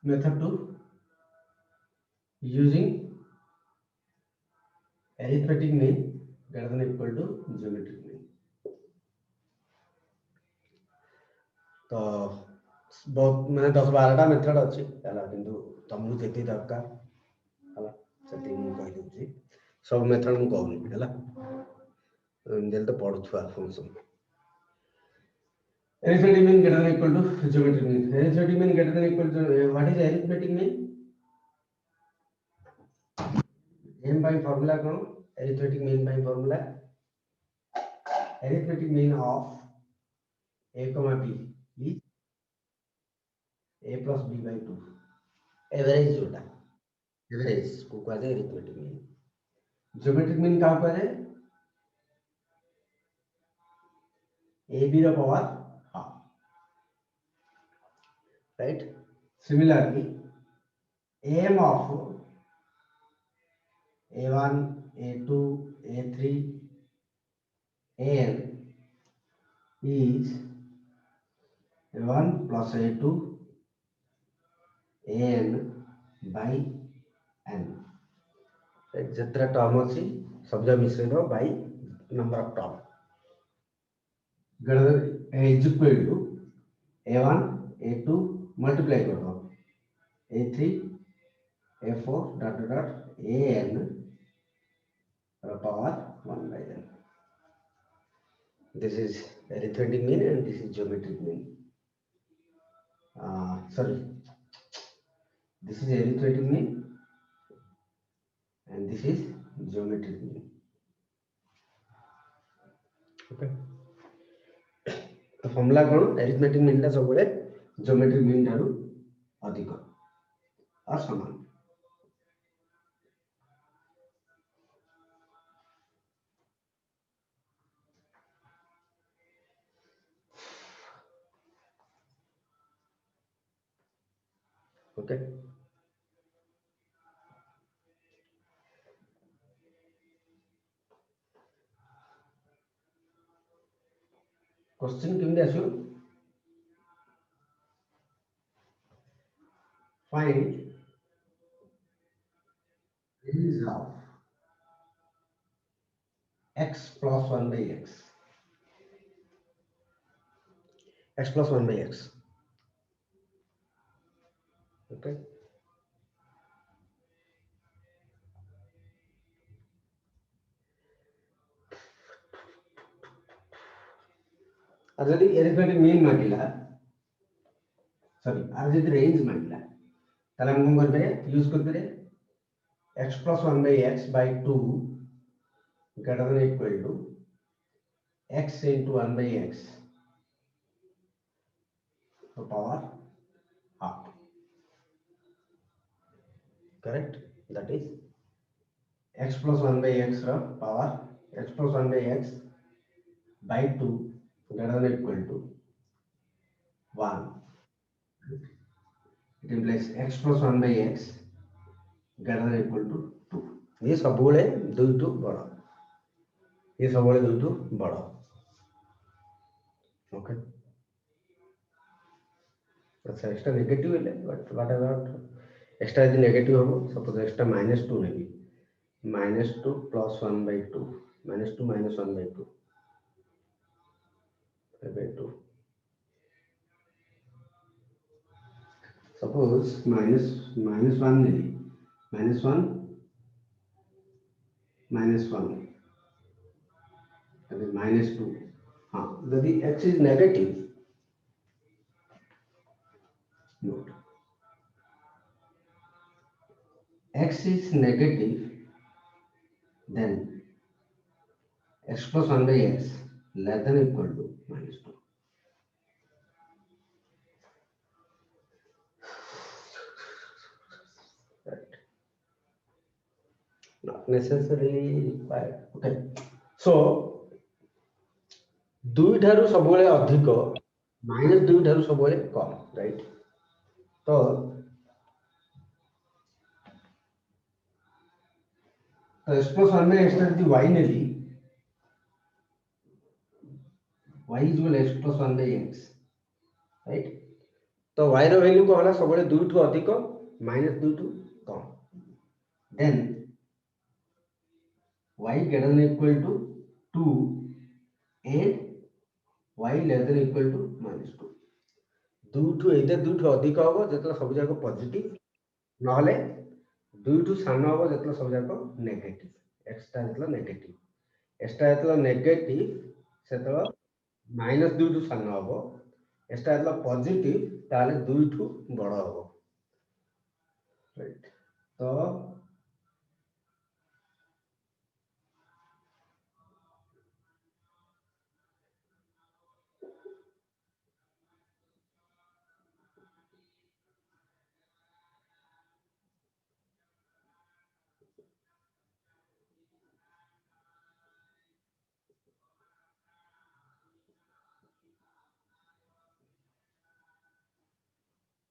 Method 2, using arithmetic mean greater than or equal to geometric mean. तो बहुत मैंने 10-12टा method अच्छी है किंतु तुमको जी दरकार है से कहीदे सब मेथड मुझे कहूनी है तो पढ़ुआ function arithmetic mean greater than or equal to geometric mean. Arithmetic mean greater than or equal to what is arithmetic mean? m by formula कौन arithmetic mean by formula arithmetic mean of a comma b is a plus b by 2 average जोटा average को कहते हैं arithmetic mean. Geometric mean क्या कहते हैं ab ର power half, right? Similarly m of a1 a2 a3 an is a1 plus a2 an by n, right? जितना term अच्छी सब जब मिश्रण by number of term is equal to a1 a2 multiply कर दो a3 a4 dot dot dot an power 1 by n. This is arithmetic mean and this is geometric mean. Sorry, this is arithmetic mean and this is geometric mean. Okay. तो formula कौन arithmetic mean टा सब बड़े geometric mean ठारू अधिक और समान. Okay. Question केमती आसो find range of x plus 1 by x plus 1 by x. Okay. आज यदि arithmetic mean मांगिला सॉरी आज यदि रेंज मांगिला ताले हम कौन करबे यूज करबे x plus 1 by x by 2 greater than or equal to x into 1 by x to power half. Correct? That is x plus 1 by x power x plus 1 by x by 2 greater than or equal to 1. It implies x plus 1 by x greater than or equal to 2. ये सब बोले 2 to बड़ा ये सब बोले 2 to बड़ा. Okay. अच्छा extra negative है बट व्हाट अबाउट एक्स्ट्रा यदि नेगेटिव हो suppose extra -2 navy -2 plus 1 by 2 -2 minus 1 by 2 by 2 suppose -1 navy -1 -1 that is -2. हाँ यदि x is negative note x is negative then x plus 1 by x less than or equal to -2. Right. Not necessarily required. Okay. So 2 ठारू सबले अधिक -2 ठारू सबले कम, right? तो x plus 1 by x यदि y नेली y is equal x plus 1 by x, right? तो y रो वैल्यू को होला सबले 2 ठू अधिक माइनस 2 ठू कम then y greater than equal to 2 and y less than equal to minus 2 2 ठू इधर 2 ठू अधिक होबो जेतला सब जाको पॉजिटिव न हले 2 ठू सान होबो जेतला सब जाको नेगेटिव एक्स्ट्रा जेतला नेगेटिव एक्स्ट्रा जेतला नेगेटिव सेतला माइनस 2 ठू सान होबो एक्स्ट्रा जेतला पॉजिटिव ताले 2 ठू बड़ होबो राइट तो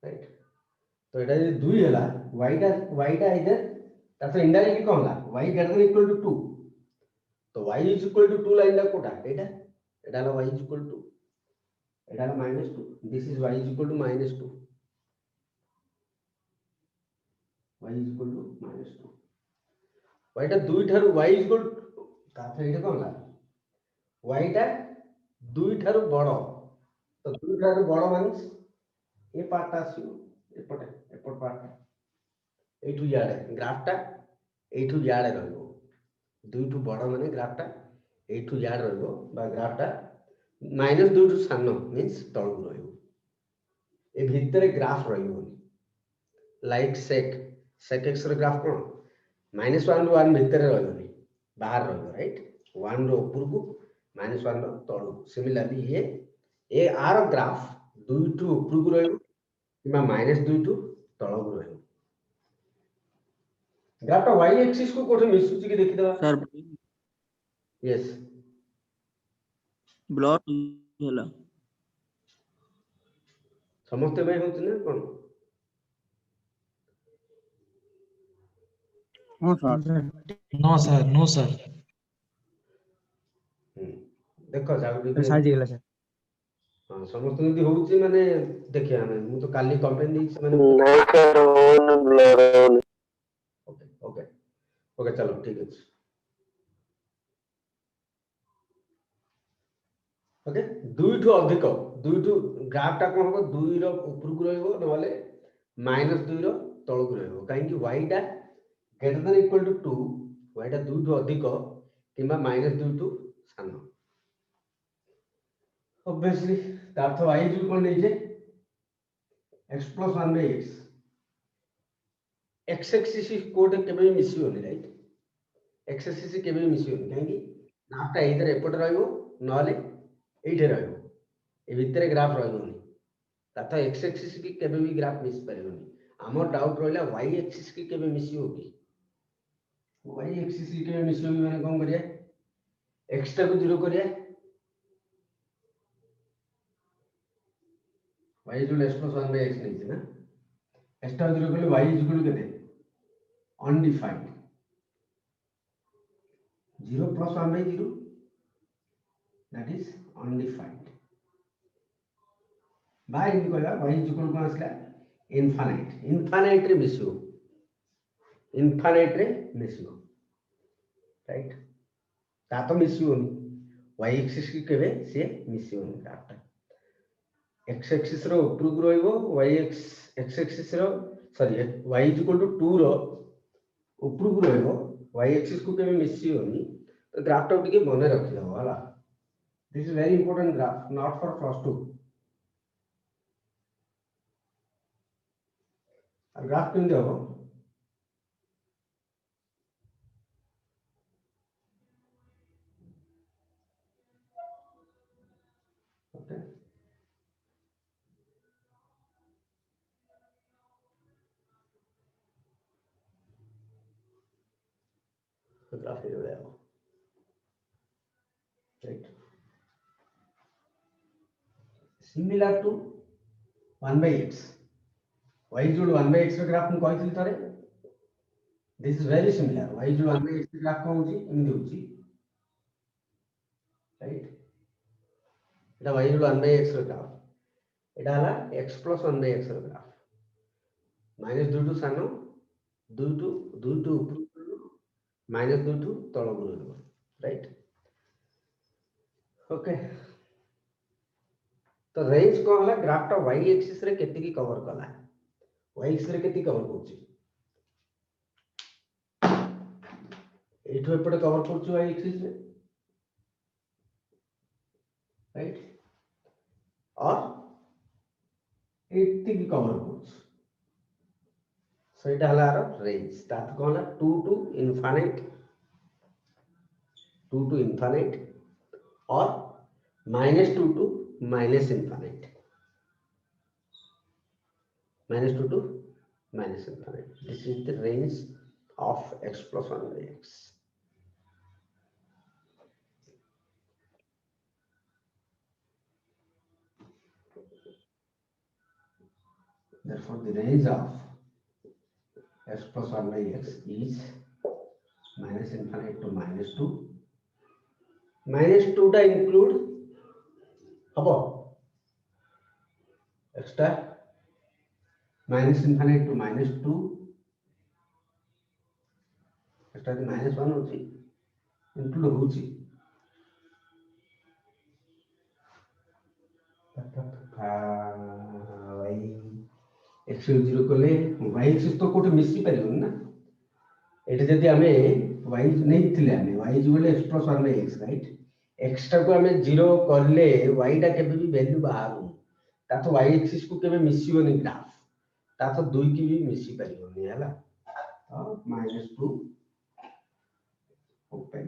राइट तो এটা যদি 2 ହେଲା y টা इधर তারপর ইনডাইরেক্টলি কোন হলা y greater than equal to 2 তো y is equal to 2 লাইনটা কোটা এটা হলো y is equal to এটা হলো -2 this is y is equal to -2 y is equal to -2 y টা 2 ଠାରୁ y is equal to তারপর এটা কোন হলা y টা 2 ଠାରୁ বড় তো 2 ଠାରୁ বড় মানে ଏ ପାର୍ଟଟା ଆସିବ ଏପଟେ ଏପଟ ପାର୍ଟଟା এইଠୁ ଇଆଡ଼େ ଗ୍ରାଫଟା এইଠୁ ଇଆଡ଼େ ରହିବ ଦୁଇଠୁ ବଡ଼ ମାନେ ଗ୍ରାଫଟା এইଠୁ ଇଆଡ଼େ ରହିବ ବା ଗ୍ରାଫଟା -2 ଠୁ ସାନ ମିନ୍ସ ତଳକୁ ରହିବ ଏ ଭିତରେ ଗ୍ରାଫ ରହିବନି ଲାଇକ୍ ସେକ୍ ଏକ୍ସ ର ଗ୍ରାଫ କ'ଣ -1 ରୁ 1 ଭିତରେ ରହିବନି ବାହାର ରହିବ ରାଇଟ୍ 1 ର ଉପରକୁ -1 ର ତଳକୁ ସିମିଲାରଲି ଏ ଆର ଗ୍ରାଫ 2 ଠୁ ଉପରକୁ ରହିବ किंवा -2 टू तळକୁ ରହିବ ग्राफटा y एक्सिस को कोठे मिसुची कि देखि दवा सर यस ब्लर होला समस्त में होत ना कोन हां सर नो सर देखो जागुडी साइज गेला सर हां समस्त यदि होउची माने देखिया हम मु तो काली कंप्लेन दी माने नहीं sir own blur own okay okay okay चलो ठीक है ओके 2 ठू अधिक 2 ठू ग्राफटा कोन हो 2 रो ऊपर को रहइबो नले -2 रो तळ को रहइबो काहे कि y टा greater than equal to 2 y टा 2 ठू अधिक किंवा -2 ठू सानो ऑब्वियसली ता अर्थ y इज कोन नै जे x + 1 / x x axis code केबे मिसियोनी राइट x एक्सिस केबे मिसियोनी काहे कि ग्राफटा इधर एपट रहइबो नले एइठे रहइबो ए भितरे ग्राफ रहइबोनी तथा x एक्सिस की केबे भी ग्राफ मिस परिबोनी हमर डाउट रहला y एक्सिस की केबे मिसियो की y एक्सिस की केबे मिसियो माने कोन करिया x टा को 0 करिया y = x + 1 / x नै छै ना x टा 0 करले y = केते undefined 0 + 1/0 that is undefined by in कहला y = कोन आसला इनफाइनाइट रे मिसियो राइट ता तो मिसियोनी y एक्सिस की केबे से मिसियोनी ग्राफटा x एक्सिस रो ऊपर को रहइबो y x एक्सिस रो सॉरी y = 2 रो ऊपर को रहइबो y एक्सिस को केबे मिसियोनी तो ग्राफटा टिके मने रखि दबो हला this is very important graph not for +2 और ग्राफ केमि हबो ओके तो ग्राफ ये हो जाएगा right similar to 1/x y = 1/x रो ग्राफ हम कहथिल थरे this is very similar y = 1/x रो ग्राफ कोन होची एमि होची राइट एटा y = 1/x रो ग्राफ एटा हला x plus 1 by x रो ग्राफ माइनस 2 टू सानो 2 टू ऊपर माइनस 2 टू तळ गुरो राइट ओके तो रेंज को हला ग्राफ टा y एक्सिस रे केते की कवर कला y एक्सिस रे केते कवर करछि एठो एपटे कवर करछि y एक्सिस रे राइट और एत्ती की कवर करछि सो एटा हला रेंज तात को हला 2 टू इनफिनिट और -2 to -infinite -2 to -infinite this is the range of x plus 1 by x therefore the range of x plus 1 by x is -infinite to -2 -2 टा include हबो एक्स्ट्रा -infinite to -2 एक्स्ट्रा -1 होची include होची y x 0 कोले y axis तो कोटे मिसी परिबन ना एटा जदी हमें y नहीं थिले हमें y बोले x plus 1 by x right x टा को हमें 0 करले y टा केबे भी वैल्यू बाहर ता तो y एक्सिस को केबे मिसिबोनी ग्राफ ता तो 2 की भी मिसी परिबोनी हला -2 ओपन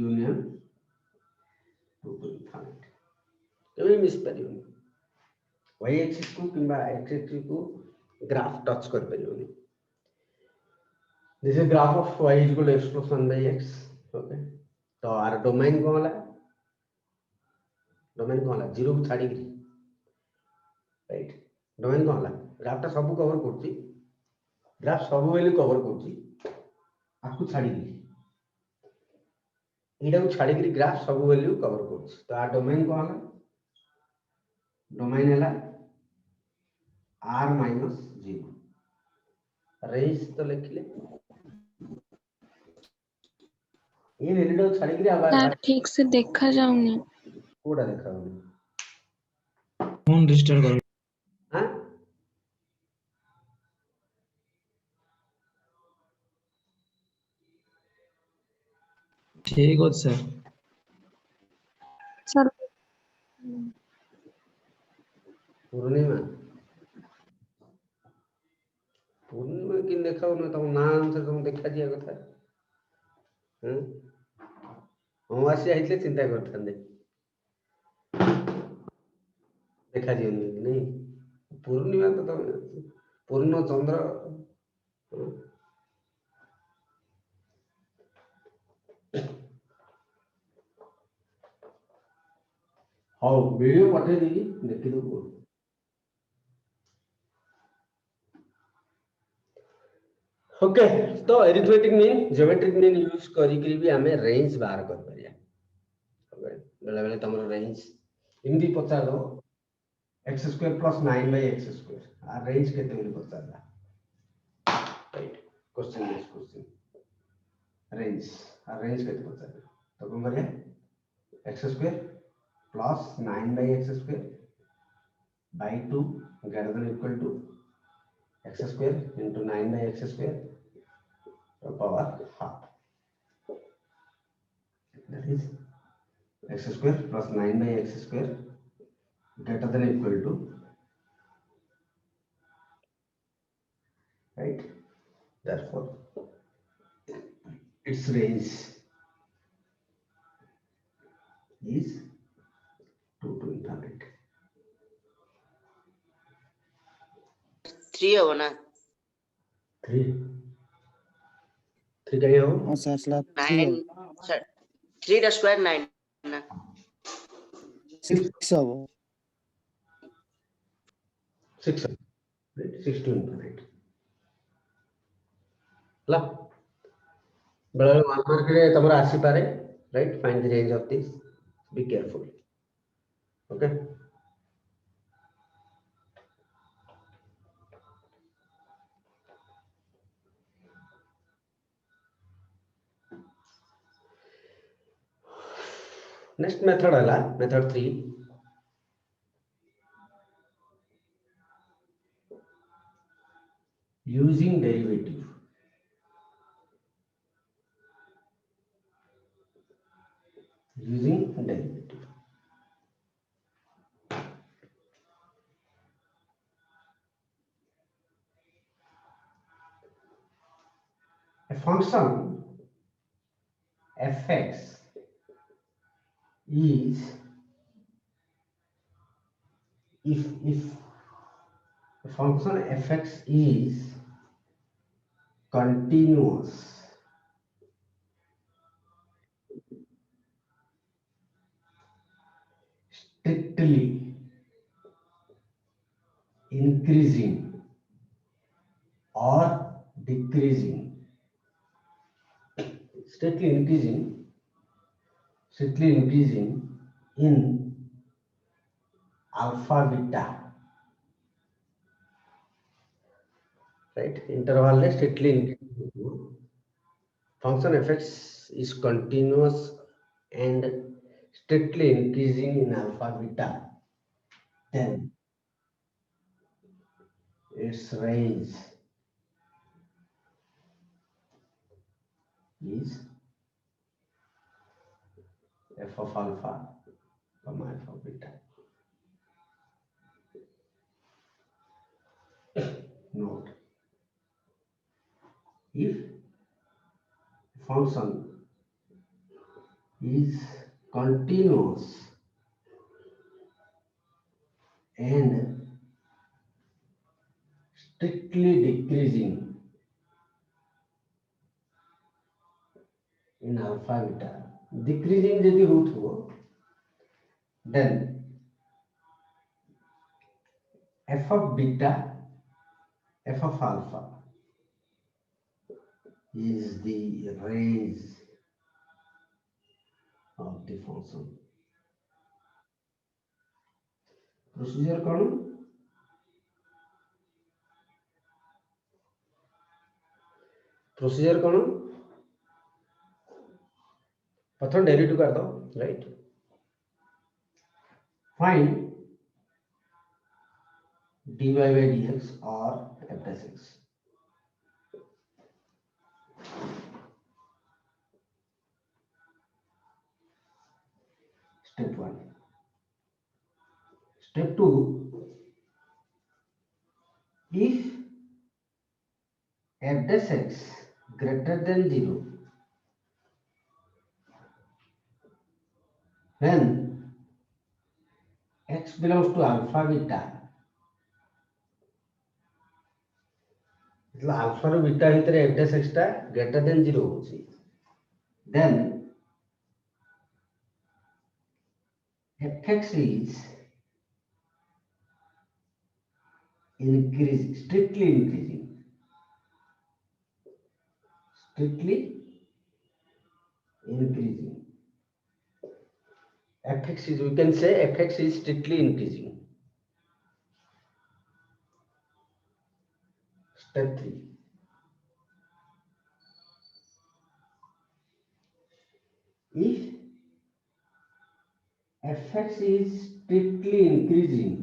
यूनियन 2 टू इनफिनिट केबे मिस परिबोनी y एक्सिस को किबा x एक्सिस को ग्राफ टच कर परिबोनी this is graph of y equal to x plus 1 by x okay तो आर डोमेन को होला 0 को छाडी राइट डोमेन को होला ग्राफ ता सब कवर करछि ग्राफ सब वैल्यू कवर करछि आकु छाडी एटा को छाडी ग्राफ सब वैल्यू कवर करछि तो आर डोमेन को होला डोमेन हला r minus 0 रेंज तो लिखले ये वैल्यू छाडी सर ठीक से देखा जाऊनी कोडा देखाउनी फोन रिस्टार्ट करो हां ठीक हो सर सर पूर्णिमा कि देखाओ ना तुम नाम से तुम देखा दिया कथा अमावास्या आइले चिंता करथांदे देखा दियो नहीं पूर्णिमा तो तुम पूर्ण चंद्र हाउ वीडियो पठे दी देखि दो ओके तो arithmetic mean geometric mean use करी के भी हमें रेंज बाहर कर परिया ओके बेले बेले तमरो रेंज इमदी पचा दो x² + 9 / x² आ रेंज केते बोली पचा दा right question this question range आ रेंज केते पचा दा तो कोन करिया x² + 9 / x² / 2 > x² into 9 / x² power half that is x² + 9 / x² > right therefore its range is 2 to infinite 3 हो ना 3 कहीं हो हां sir slab 9 sir 3 the square 9 ना 6 हो 6 right 6 to infinite ला बड़ा मान के तमरा आसी पारे right find the range of this be careful okay next method ala method 3 using derivative. A function fx is if a function fx is continuous strictly increasing or decreasing, strictly increasing in alpha beta, right? Interval is strictly increasing. Function fx is continuous and strictly increasing in alpha beta, then its range is f of alpha comma f of beta. Note, if function is continuous and strictly decreasing in alpha beta, decreasing यदि हो then f of beta, f of alpha is the range of the function. Procedure कौन? Procedure कौन? प्रथम derivative कर दो, right? Find dy by dx or f dash x. Step 1. Step 2, if f dash x greater than 0, when x belongs to alpha beta, मतलब alpha रो beta भितर f dash x टा greater than 0 होची, then fx is strictly increasing. Fx is, we can say fx is strictly increasing. Step 3. If fx is strictly increasing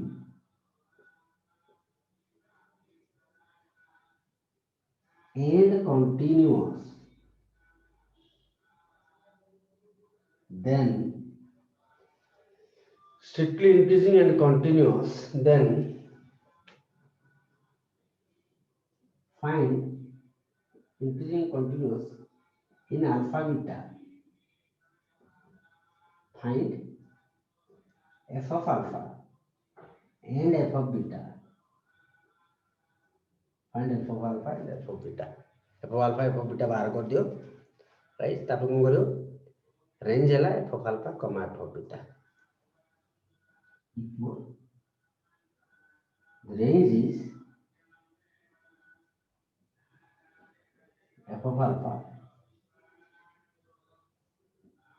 and continuous, then strictly increasing and continuous, then find increasing continuous in alpha beta, find f of alpha and f of beta, find f of alpha and f of beta. f of alpha f of beta बाहर कर दियो, right? तापर कौन करियो? Range है f of alpha comma f of beta. The range is f of alpha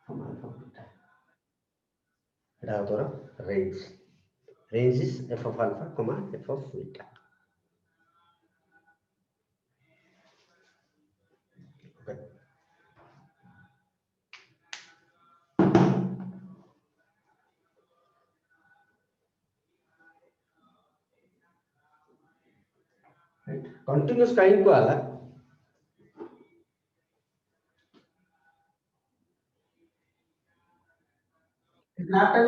comma f of beta. এটা হতো range. Range is f of alpha comma f of beta. Okay. Right continuous kind को आला graph टा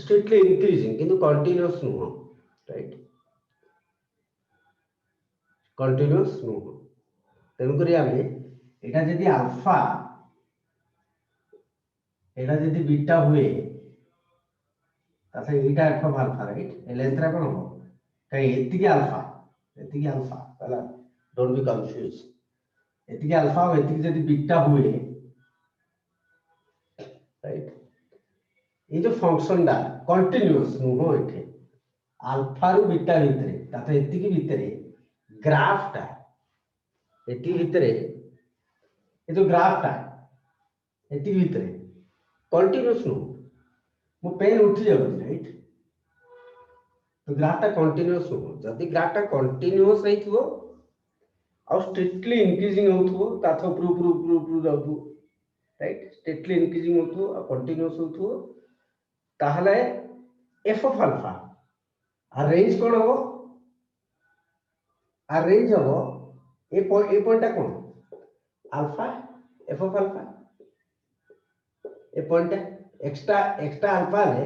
strictly increasing किंतु continuous नुह right continuous नुह तेणुक एटा जदि अल्फा एटा जदि बीटा हुए तासे एटा F of alpha right length रा कोन हो कई एतिकी अल्फा पहला डोंट बी कंफ्यूज एतिकी अल्फा और एतिकी जदि बीटा हुए राइट ये जो फंक्शन दा कंटीन्यूअस नुह एठे अल्फा रु बीटा भितरे ताते एतिकी भितरे ग्राफ टा एति भितरे ये जो ग्राफ टा एति भितरे कंटीन्यूअस नु मो पेन उठी जाउ राइट तो ग्राफ टा कंटीन्यूअस नु जदी ग्राफ टा कंटीन्यूअस रहिथिबो और स्ट्रिक्टली इंक्रीजिंग होथबो ताथो प्रू जाउथबो राइट स्ट्रिक्टली इंक्रीजिंग होथबो और कंटीन्यूअस होथबो ताहले एफ ऑफ अल्फा आ रेंज कोन हो आ रेंज हो ए पॉइंट टा कोन alpha f of alpha a point extra alpha ले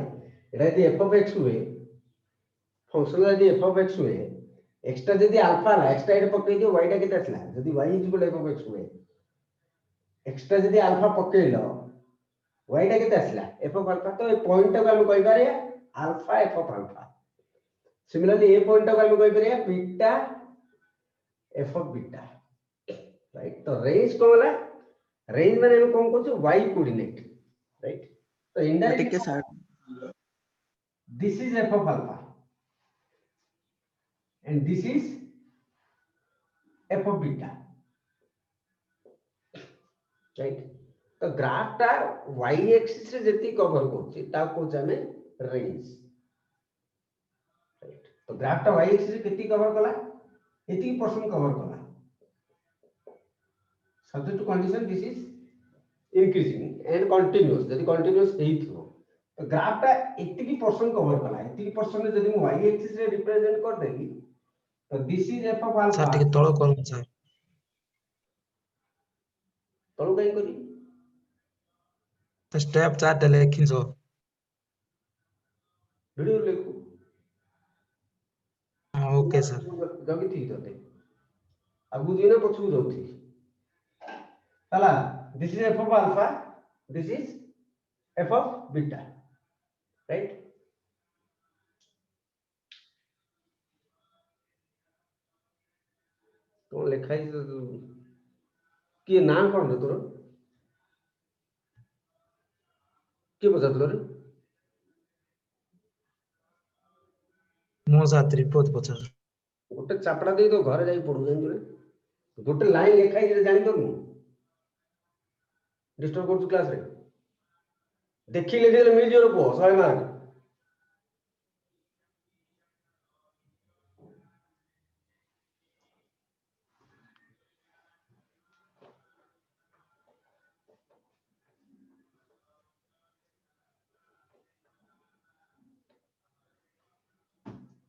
एटा यदि एफ ऑफ एक्स हुए फंक्शन यदि एफ ऑफ एक्स हुए एक्स्ट्रा यदि अल्फा ला एक्स्ट्रा एटा पकई दियो y टा केते आसला यदि y is equal F of x हुए एक्स्ट्रा यदि अल्फा पकईलो y टा केते आसला एफ ऑफ अल्फा तो ए पॉइंट को हम कहि पारे alpha f of alpha similarly A point को हम कहि पारे beta F of beta right तो रेंज को वाला रेंज माने हम कोन कहू y कोऑर्डिनेट राइट तो indirectly sir this is F of alpha and this is F of beta right तो ग्राफ टा y एक्सिस रे जति कवर करछि ता को जाने रेंज राइट तो ग्राफ टा y एक्सिस रे केति कवर कला एति परसेंट कवर कला subject to condition this is increasing and continuous जदि continuous हेइथो तो ग्राफ टा 80% कवर कला 80% जदि म y एक्सिस रे रिप्रेजेंट कर देली तो this is F of alpha sir टिके तळ करम सर तळु काई करी तो स्टेप 4 टे लेखिन सो वीडियो लेखु हां ओके सर जगी थी तते आगु दिना पछु जाउथी तला this is F of alpha this is F of beta right तो लेखाई कि नाम कोन तोर के बजातलो रे मोजा त्रिपद पचर गोटे चापड़ा दे तो घर जाई पढु जाई गोटे लाइन लेखाई जे जानि तो डिस्टर्ब करछु क्लास रे देखि लेखे मिल जियो रो 100 मार्क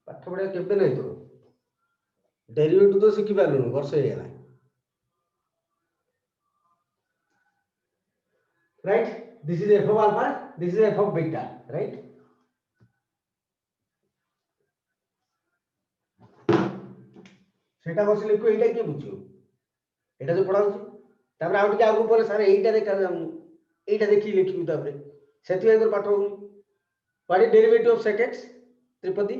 पाठ पढ़ा केबे नहीं तो डेरिवेटिव तो सिखि पालु वर्ष हे गेला right this is f of alpha this is f of beta right सेटा बस लिखो एटा के बुझियो एटा जो पढाउ तापर आउ टिके आगु परे सर एटा देखा जाम एटा देखि लिखिबु तापर सेति एकर पाठ हो what is derivative of sec x त्रिपदी